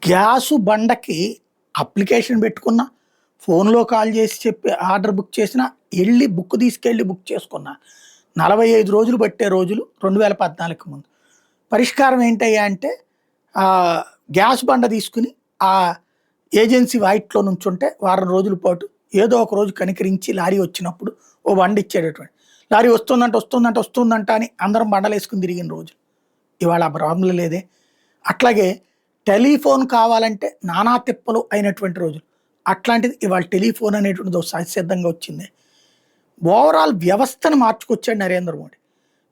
Gas బండకి application పెట్టుకున్నా, ఫోన్‌లో call చేసి చెప్పి ఆర్డర్ బుక్ చేసినా, బుక్ తీసుకెళ్ళి బుక్ చేసుకున్నా. 45 రోజులు పట్టే రోజులు 2014కి ముందు. పరిష్కారం ఏంటయ్యా అంటే గ్యాస్ బండ తీసుకొని ఆ ఏజెన్సీ వాయిట్లో నుంచుంటే వారం రోజుల పాటు ఏదో ఒక రోజు కనికరించి లారీ వచ్చినప్పుడు ఓ బండ ఇచ్చేటటువంటి. లారీ వస్తుందంట అని అందరం బండలేసుకొని తిరిగిన రోజులు. ఇవాళ ఆ ప్రాబ్లం లేదే. అట్లాగే టెలిఫోన్ కావాలంటే నానా తిప్పలు అయినటువంటి రోజులు. అట్లాంటిది ఇవాళ టెలిఫోన్ అనేటువంటిది సహజసిద్ధంగా వచ్చింది. ఓవరాల్ వ్యవస్థను మార్చుకొచ్చాడు నరేంద్ర మోడీ.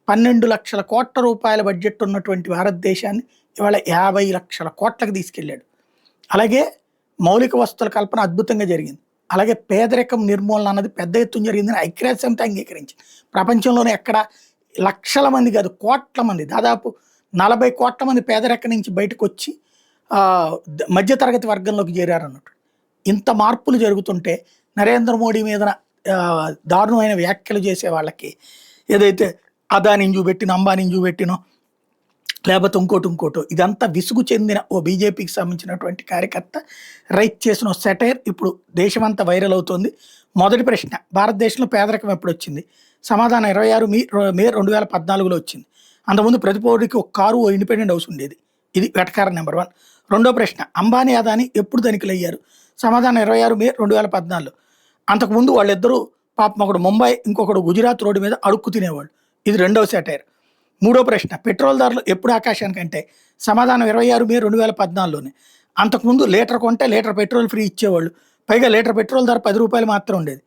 12 లక్షల కోట్ల రూపాయల బడ్జెట్ ఉన్నటువంటి భారతదేశాన్ని ఇవాళ 50 లక్షల కోట్లకు తీసుకెళ్ళాడు. అలాగే మౌలిక వసతుల కల్పన అద్భుతంగా జరిగింది. అలాగే పేదరికం నిర్మూలన అన్నది పెద్ద ఎత్తున జరిగిందని ఐక్యరాజ్య సమితి అంగీకరించింది. ప్రపంచంలోనే ఎక్కడ లక్షల మంది కాదు, కోట్ల మంది, దాదాపు 40 కోట్ల మంది పేదరికం నుంచి బయటకు వచ్చి మధ్యతరగతి వర్గంలోకి చేరారన్నట్టు. ఇంత మార్పులు జరుగుతుంటే నరేంద్ర మోడీ మీద దారుణమైన వ్యాఖ్యలు చేసే వాళ్ళకి ఏదైతే అదానిని చూపెట్టినో, అంబానీని చూపెట్టినో, లేకపోతే ఇంకోటో ఇదంతా విసుగు చెందిన ఓ బీజేపీకి సంబంధించినటువంటి కార్యకర్త రైట్ చేసిన సెటైర్ ఇప్పుడు దేశమంతా వైరల్ అవుతుంది. మొదటి ప్రశ్న, భారతదేశంలో పేదరికం ఎప్పుడు వచ్చింది? సమాధానం 26 మే 2014లో వచ్చింది. అంతకుముందు ప్రతి పౌరుడికి ఒక కారు, ఓ ఇండిపెండెంట్ హౌస్ ఉండేది. ఇది వెటకారం నెంబర్ 1. రెండో ప్రశ్న, అంబానీ అదానీ ఎప్పుడు ధనికులు అయ్యారు? సమాధానం 26 మే 2014. అంతకుముందు వాళ్ళిద్దరూ పాపం ఒకడు ముంబై, ఇంకొకడు గుజరాత్ రోడ్డు మీద అడుక్కు తినేవాళ్ళు. ఇది రెండవ సెటైర్. మూడో ప్రశ్న, పెట్రోల్ ధరలు ఎప్పుడు ఆకాశానికంటే? సమాధానం 26 మే 2014లోనే. అంతకుముందు లీటర్ కొంటే లీటర్ పెట్రోల్ ఫ్రీ ఇచ్చేవాళ్ళు. పైగా లీటర్ పెట్రోల్ ధర 10 రూపాయలు మాత్రం ఉండేది.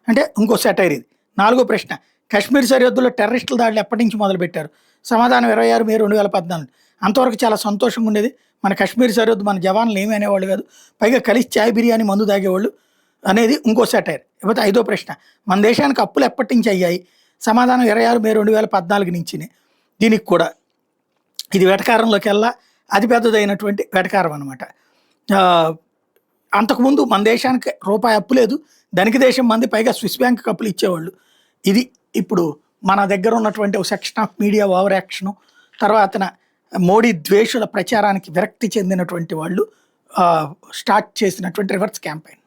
అంటే ఇంకో సెటైర్ ఇది. నాలుగో ప్రశ్న, కశ్మీర్ సరిహద్దులో టెర్రరిస్టుల దాడులు ఎప్పటి నుంచి మొదలుపెట్టారు? సమాధానం 26 మే 2014. అంతవరకు చాలా సంతోషంగా ఉండేది. మన కశ్మీర్ సరిహద్దు మన జవాన్లు ఏమీ అనేవాళ్ళు కాదు. పైగా కలిసి చాయ్ బిర్యానీ మందు తాగేవాళ్ళు అనేది ఇంకో సెటైర్. ఇకపోతే ఐదో ప్రశ్న, మన దేశానికి అప్పులు ఎప్పటి నుంచి అయ్యాయి? సమాధానం 26 మే 2014 నుంచినే. దీనికి కూడా ఇది వెటకారంలోకి వెళ్ళా అతిపెద్దదైనటువంటి వెటకారం అనమాట. అంతకుముందు మన దేశానికి రూపాయి అప్పు లేదు, ధనిక దేశం మంది, పైగా స్విస్ బ్యాంక్ అప్పులు ఇచ్చేవాళ్ళు. ఇది ఇప్పుడు మన దగ్గర ఉన్నటువంటి ఒక section of media over action, తర్వాత మోడీ ద్వేషుల ప్రచారానికి విరక్తి చెందినటువంటి వాళ్ళు స్టార్ట్ చేసినటువంటి రివర్స్ క్యాంపెయిన్.